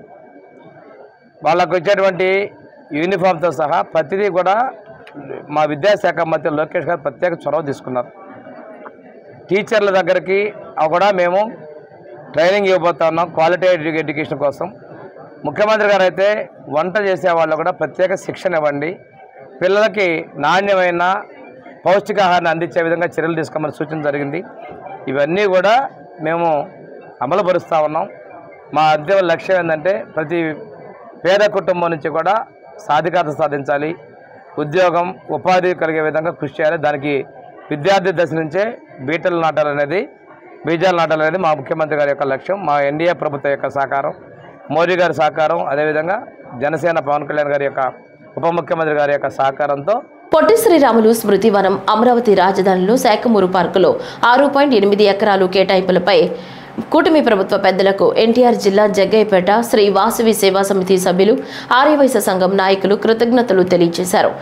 వాళ్ళకు ఇచ్చేటువంటి యూనిఫామ్తో సహా ప్రతిదీ కూడా మా విద్యాశాఖ మంత్రి లోకేష్ గారు ప్రత్యేక చొరవ తీసుకున్నారు. టీచర్ల దగ్గరికి కూడా మేము ట్రైనింగ్ ఇవ్వబోతా ఉన్నాం క్వాలిటీ ఎడ్యుకేషన్ కోసం. ముఖ్యమంత్రి గారు అయితే వంట చేసే వాళ్ళు కూడా ప్రత్యేక శిక్షణ ఇవ్వండి, పిల్లలకి నాణ్యమైన పౌష్టికాహారాన్ని అందించే విధంగా చర్యలు తీసుకోమని సూచన జరిగింది. ఇవన్నీ కూడా మేము అమలుపరుస్తూ ఉన్నాం. మా అంతిమ లక్ష్యం ఏంటంటే ప్రతి పేద కుటుంబం నుంచి కూడా సాధికారత సాధించాలి, ఉద్యోగం ఉపాధి కలిగే విధంగా కృషి చేయాలి. దానికి విద్యార్థి దశ నుంచే బీజాలు నాటాలనేది మా ముఖ్యమంత్రి గారి యొక్క లక్ష్యం. మా ఎన్డీఏ ప్రభుత్వం యొక్క సహకారం, మోదీ గారి సహకారం, అదేవిధంగా జనసేన పవన్ కళ్యాణ్ గారి యొక్క ఉప ముఖ్యమంత్రి గారి యొక్క సహకారంతో పొట్టి శ్రీరాములు స్మృతివనం అమరావతి రాజధానిలో శాఖమూరు పార్కులో 6.8 ఎకరాలు కేటాయింపులపై కూటమి ప్రభుత్వ పెద్దలకు ఎన్టీఆర్ జిల్లా జగ్గయ్యపేట శ్రీ వాసవి సేవా సమితి సభ్యులు, ఆర్యవైశ్య సంఘం నాయకులు కృతజ్ఞతలు తెలియజేశారు.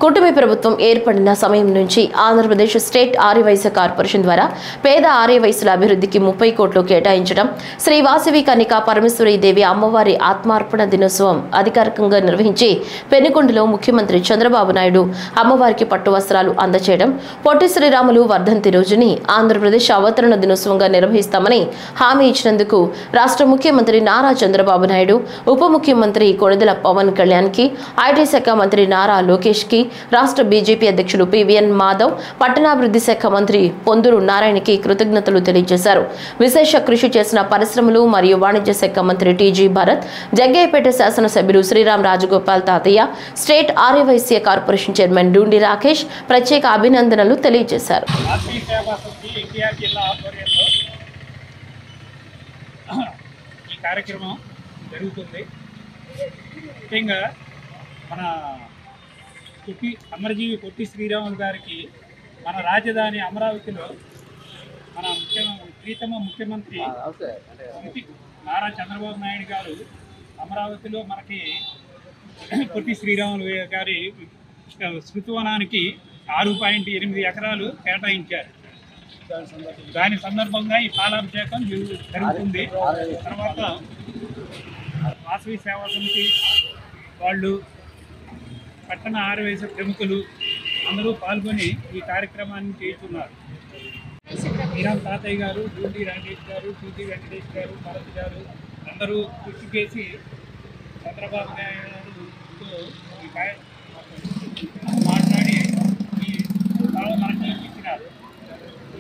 కూటమి ప్రభుత్వం ఏర్పడిన సమయం నుంచి ఆంధ్రప్రదేశ్ స్టేట్ ఆర్యవైశ్య కార్పొరేషన్ ద్వారా పేద ఆర్యవైశ్యుల అభివృద్ధికి 30 కోట్లు కేటాయించడం, శ్రీ వాసవి కన్నికా పరమేశ్వరి దేవి అమ్మవారి ఆత్మార్పణ దినోత్సవం అధికారికంగా నిర్వహించి పెనుకొండలో ముఖ్యమంత్రి చంద్రబాబు నాయుడు అమ్మవారికి పట్టు వస్త్రాలు అందజేయడం, పొట్టి శ్రీరాములు వర్ధంతి రోజుని ఆంధ్రప్రదేశ్ అవతరణ దినోత్సవంగా నిర్వహిస్తామని హామీ ఇచ్చినందుకు రాష్ట్ర ముఖ్యమంత్రి నారా చంద్రబాబు నాయుడు, ఉప ముఖ్యమంత్రి కొణిదెల పవన్ కళ్యాణ్ కి, ఐటీ శాఖ మంత్రి నారా లోకేష్ కి, రాష్ట్ర బీజేపీ అధ్యక్షులు పివిఎన్ మాధవ్, పట్టణాభివృద్ధి శాఖ మంత్రి పొందూరు నారాయణకి కృతజ్ఞతలు తెలియజేశారు. విశేష కృషి చేసిన పరిశ్రమలు మరియు వాణిజ్య శాఖ మంత్రి టీజీ భరత్, జగ్గయ్యపేట శాసనసభ్యులు Sriram Rajagopal Tatayya, state Aryavysya corporation chairman Dundi Rakesh ప్రత్యేక అభినందనలు తెలియజేశారు. ఈ కార్యక్రమం జరుగుతుంది. ముఖ్యంగా మన అమరజీవి పొట్టి శ్రీరాములు గారికి మన రాజధాని అమరావతిలో మన ప్రీతమ ముఖ్యమంత్రి నారా చంద్రబాబు నాయుడు గారు అమరావతిలో మనకి పొట్టి శ్రీరాములు గారి స్మృతివనానికి 6.8 ఎకరాలు కేటాయించారు. దాని సందర్భంగా ఈ పాలాభిషేకం జరుగుతుంది. తర్వాత వాసవి సేవా సమితి వాళ్ళు, పట్టణ ఆర్యవైశ్య ప్రముఖులు అందరూ పాల్గొని ఈ కార్యక్రమాన్ని చేస్తున్నారు. శ్రీరామ్ తాతయ్య గారు, డూండి రాకేష్ గారు, టీజీ వెంకటేష్ గారు, భరత్ గారు అందరూ కృషి చేసి చంద్రబాబు నాయుడుతో మాట్లాడి ఈ మనకి ఇచ్చినారు.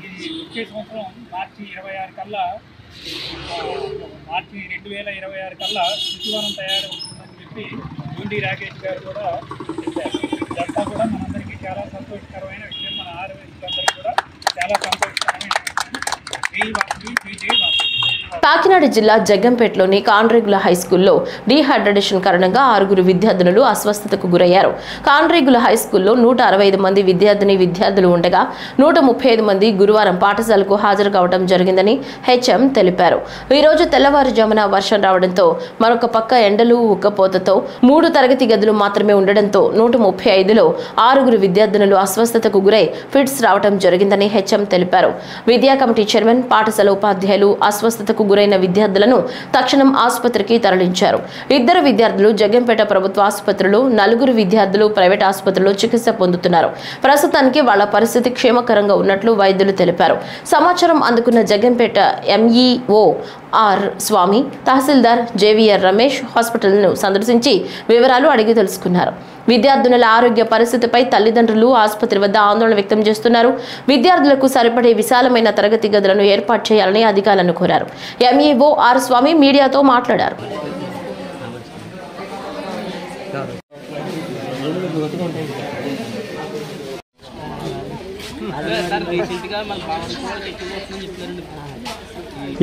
ఈ వచ్చే సంవత్సరం మార్చి 26 కల్లా, మార్చి 2026 కల్లా శిశువనం తయారవుతుందని చెప్పి డూండి రాకేష్ గారు కూడా చెప్పారు. ఇదంతా కూడా మనందరికీ చాలా సంతోషకరమైన విషయం. మన ఆర్యవైశ్యులందరికీ కూడా చాలా సంతోషకరమైన విషయం. కాకినాడ జిల్లా జగ్గంపేటలోని కాన్రేగుల హైస్కూల్లో డీహైడ్రేషన్ కారణంగా 6 విద్యార్థులు అస్వస్థతకు గురయ్యారు. కాన్రేగుల హైస్కూల్లో 165 మంది విద్యార్థులు ఉండగా 135 మంది గురువారం పాఠశాలకు హాజరు కావడం జరిగిందని హెచ్ఎం తెలిపారు. ఈ రోజు తెల్లవారుజామున వర్షం రావడంతో మరొక పక్క ఎండలు ఉక్కపోతతో 3 తరగతి గదులు మాత్రమే ఉండడంతో 135లో 6 విద్యార్థులు అస్వస్థతకు గురై ఫిట్స్ రావడం జరిగిందని హెచ్ఎం తెలిపారు. విద్యా కమిటీ చైర్మన్, పాఠశాల ఉపాధ్యాయులు అస్వస్థతకు గురైన విద్యార్థులను తక్షణం ఆసుపత్రికి తరలించారు. 2 విద్యార్థులు జగ్గంపేట ప్రభుత్వ ఆసుపత్రిలో, 4 విద్యార్థులు ప్రైవేట్ ఆసుపత్రిలో చికిత్స పొందుతున్నారు. ప్రస్తుతానికి వాళ్ల పరిస్థితి క్షేమకరంగా ఉన్నట్లు వైద్యులు తెలిపారు. సమాచారం అందుకున్న Jaggampeta MEO R Swamy, tahsildar JVR Ramesh హాస్పిటల్ను సందర్శించి వివరాలు అడిగి తెలుసుకున్నారు. విద్యార్థుల ఆరోగ్య పరిస్థితిపై తల్లిదండ్రులు ఆసుపత్రి వద్ద ఆందోళన వ్యక్తం చేస్తున్నారు. విద్యార్థులకు సరిపడే విశాలమైన తరగతి గదులను ఏర్పాటు చేయాలని అధికారులను కోరారు. ఎంఈఓ ఆర్ స్వామి మీడియాతో మాట్లాడారు.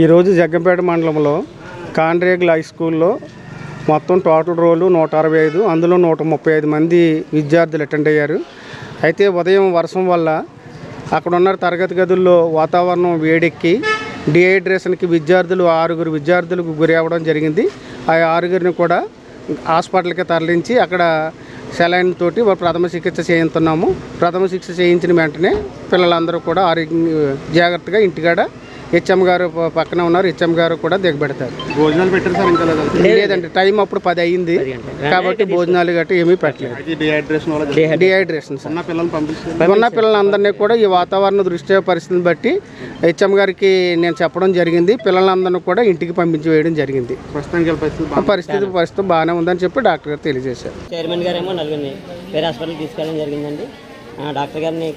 ఈరోజు జగ్గంపేట మండలంలో కాండ్రేగుల హై స్కూల్లో మొత్తం టోటల్ రోలు 165, అందులో 135 మంది విద్యార్థులు అటెండ్ అయ్యారు. అయితే ఉదయం వర్షం వల్ల అక్కడ ఉన్న తరగతి గదుల్లో వాతావరణం వేడెక్కి డిహైడ్రేషన్కి విద్యార్థులు 6 విద్యార్థులకు గురి అవ్వడం జరిగింది. ఆ 6 కూడా హాస్పిటల్కి తరలించి అక్కడ సెలైన్ తోటి ప్రథమ చికిత్స చేయించున్నాము. ప్రథమ చికిత్స చేయించిన వెంటనే పిల్లలందరూ కూడా జాగ్రత్తగా ఇంటికాడ హెచ్ఎం గారు పక్కన ఉన్నారు. హెచ్ఎం గారు కూడా దిగబెడతారు. భోజనాలు పెట్టారు సార్? ఇంకా లేదండి, టైం అప్పుడు 10 అయింది కాబట్టి భోజనాలు గట్టి ఏమీ పెట్టలేదు. డిహైడ్రేషన్ ఉన్న పిల్లలందరినీ కూడా ఈ వాతావరణ దృష్ట్యా పరిస్థితిని బట్టి హెచ్ఎం గారికి నేను చెప్పడం జరిగింది. పిల్లలందరినీ కూడా ఇంటికి పంపించి వేయడం జరిగింది. పరిస్థితి బాగానే ఉందని చెప్పి డాక్టర్ గారు తెలియజేశారు. చైర్మన్ గారేమో నలుగురిని వేరే హాస్పిటల్కి తీసుకెళ్ళడం జరిగిందండి. డాక్టర్ గారిని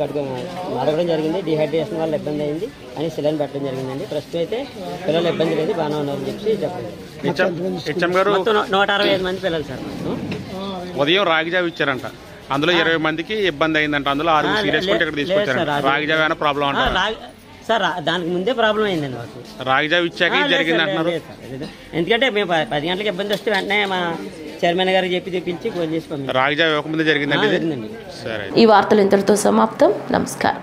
అడగడం జరిగింది. డిహైడ్రేషన్ వల్ల ఇబ్బంది అయింది అని సెలైన్ పెట్టడం జరిగిందండి. ప్రస్తుతం అయితే పిల్లలు ఇబ్బంది లేదు, బాగానే ఉన్నారని చెప్పి చెప్పండి. 165 మంది పిల్లలు సార్. ఉదయం రాగిజావ ఇచ్చారంట, అందులో 20 మందికి ఇబ్బంది అయిందంట. అందులో 6 సీరియస్ ఇక్కడ తీసుకొచ్చారు. రాగిజావ ఏమైనా ప్రాబ్లం అంటారు సార్? దానికి ముందే ప్రాబ్లం అయిందండి మాకు. రాగిజావ ఇచ్చాక జరిగింది అంటున్నారు. ఎందుకంటే మేము 10 గంటలకు ఇబ్బంది వస్తే వెంటనే మా చైర్మన్ గారికి చెప్పి తెప్పించి ఫోన్ చేసి రాగిజావ ఇవ్వకముందే జరిగిందండి. ఈ వార్తలు ఇంతటితో సమాప్తం. నమస్కారం.